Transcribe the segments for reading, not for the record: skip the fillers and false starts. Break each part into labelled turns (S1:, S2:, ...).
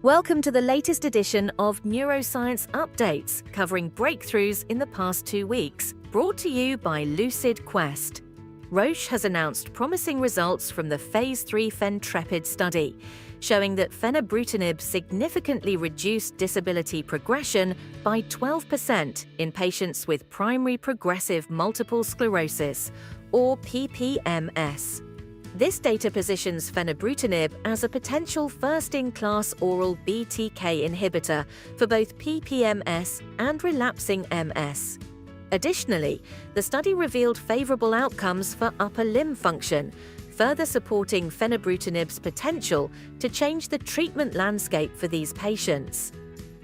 S1: Welcome to the latest edition of Neuroscience Updates, covering breakthroughs in the past 2 weeks, brought to you by Lucid Quest. Roche has announced promising results from the Phase III FENtrepid study, showing that fenebrutinib significantly reduced disability progression by 12% in patients with primary progressive multiple sclerosis, or PPMS. This data positions fenebrutinib as a potential first-in-class oral BTK inhibitor for both PPMS and relapsing MS. Additionally, the study revealed favorable outcomes for upper limb function, further supporting fenebrutinib's potential to change the treatment landscape for these patients.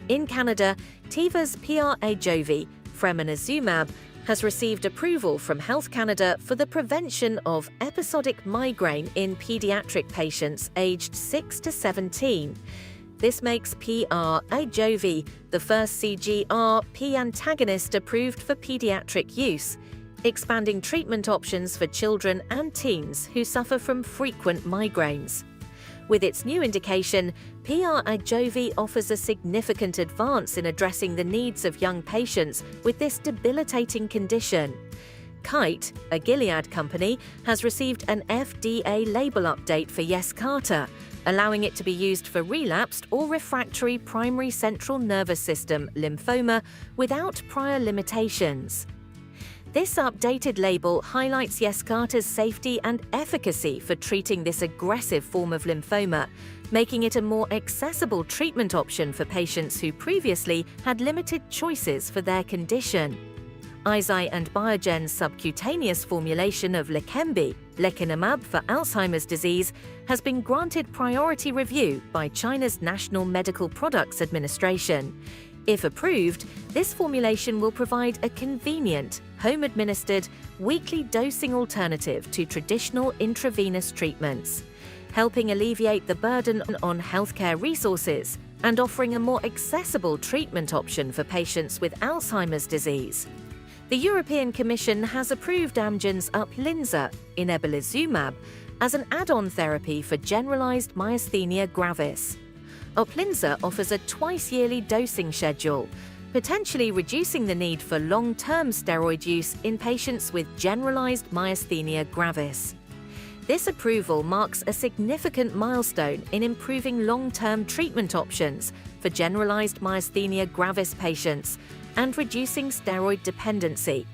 S1: In Canada, Teva's PrAJOVY, fremanezumab, has received approval from Health Canada for the prevention of episodic migraine in pediatric patients aged 6 to 17. This makes PrAJOVY the first CGRP antagonist approved for pediatric use, expanding treatment options for children and teens who suffer from frequent migraines. With its new indication, PrAJOVY offers a significant advance in addressing the needs of young patients with this debilitating condition. Kite, a Gilead company, has received an FDA label update for Yescarta, allowing it to be used for relapsed or refractory primary central nervous system lymphoma without prior limitations. This updated label highlights Yescarta's safety and efficacy for treating this aggressive form of lymphoma, making it a more accessible treatment option for patients who previously had limited choices for their condition. Eisai and Biogen's subcutaneous formulation of LEQEMBI, lecanemab for Alzheimer's disease, has been granted priority review by China's National Medical Products Administration. If approved, this formulation will provide a convenient, home-administered, weekly dosing alternative to traditional intravenous treatments, helping alleviate the burden on healthcare resources and offering a more accessible treatment option for patients with Alzheimer's disease. The European Commission has approved Amgen's UPLIZNA, inebilizumab, as an add-on therapy for generalized myasthenia gravis. UPLIZNA offers a twice-yearly dosing schedule, potentially reducing the need for long-term steroid use in patients with generalized myasthenia gravis. This approval marks a significant milestone in improving long-term treatment options for generalized myasthenia gravis patients and reducing steroid dependency.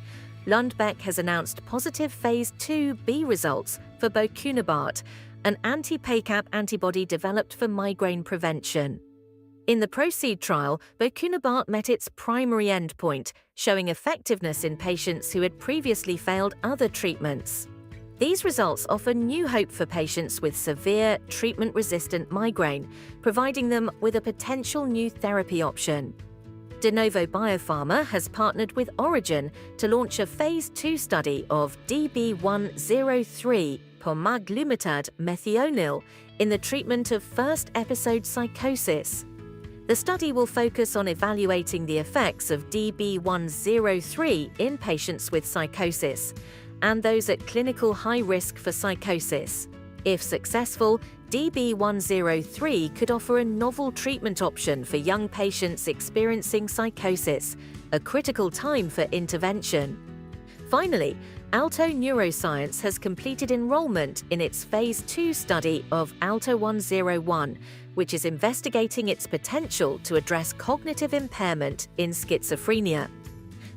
S1: Lundbeck has announced positive Phase IIb results for bocunebart, an anti-PACAP antibody developed for migraine prevention. In the PROCEED trial, bocunebart met its primary endpoint, showing effectiveness in patients who had previously failed other treatments. These results offer new hope for patients with severe, treatment-resistant migraine, providing them with a potential new therapy option. Denovo Biopharma has partnered with Orygen to launch a Phase II study of DB103 pomaglutide methionine in the treatment of first-episode psychosis. The study will focus on evaluating the effects of DB103 in patients with psychosis and those at clinical high risk for psychosis. If successful, DB103 could offer a novel treatment option for young patients experiencing psychosis, a critical time for intervention. Finally, Alto Neuroscience has completed enrollment in its Phase II study of Alto 101, which is investigating its potential to address cognitive impairment in schizophrenia.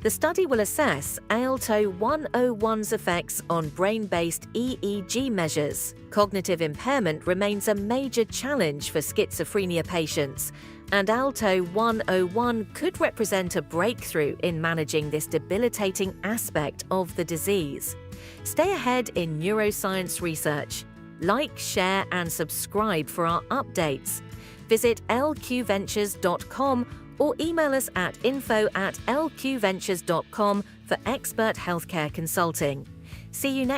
S1: The study will assess Alto 101's effects on brain-based EEG measures. Cognitive impairment remains a major challenge for schizophrenia patients, and Alto 101 could represent a breakthrough in managing this debilitating aspect of the disease. Stay ahead in neuroscience research. Like, share, and subscribe for our updates. Visit lqventures.com or email us at info@lqventures.com for expert healthcare consulting. See you next